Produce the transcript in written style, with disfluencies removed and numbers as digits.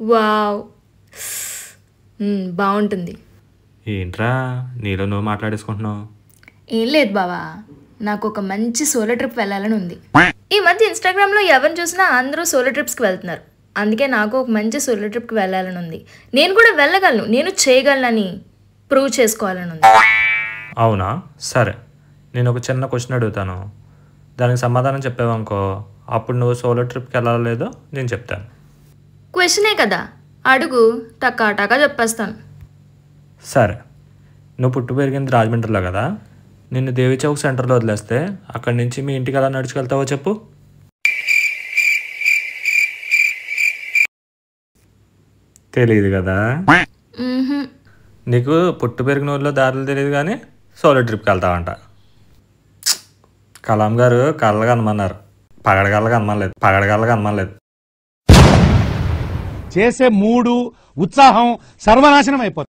Wow. బాగుంటుంది. ఏంట్రా నీలో నువ్వు మాట్లాడేసుకుంటున్నావు? ఏం లేదు బావా, నాకు ఒక మంచి సోలో ట్రిప్ వెళ్ళాలని ఉంది. ఈ మధ్య ఇన్స్టాగ్రామ్లో ఎవరిని చూసినా అందరూ సోలో ట్రిప్స్కి వెళ్తున్నారు. అందుకే నాకు ఒక మంచి సోలో ట్రిప్కి వెళ్ళాలని ఉంది. నేను కూడా వెళ్ళగలను, నేను చేయగలనని ప్రూవ్ చేసుకోవాలని ఉంది. అవునా, సరే. నేను ఒక చిన్న క్వశ్చన్ అడుగుతాను, దానికి సమాధానం చెప్పావనుకో, అప్పుడు నువ్వు సోలో ట్రిప్కి వెళ్ళాలో లేదో నేను చెప్తాను. క్వశ్చనే కదా, అడుగు, టక్కా చెప్పేస్తాను. సరే, నువ్వు పుట్టి పెరిగింది రాజమండ్రిలో కదా, నిన్ను దేవి చౌక్ సెంటర్లో వదిలేస్తే అక్కడి నుంచి మీ ఇంటికి ఎలా నడుచుకెళ్తావో చెప్పు. తెలియదు కదా? నీకు పుట్టు పెరిగిన ఊళ్ళో దారులు తెలియదు కానీ సోలో ట్రిప్కి వెళ్తావంట. కలాం గారు కళ్ళగా అనమన్నారు, పగడగల్లగా అనమలేదు. చేసే మూడు ఉత్సాహం సర్వనాశనం అయిపోతుంది.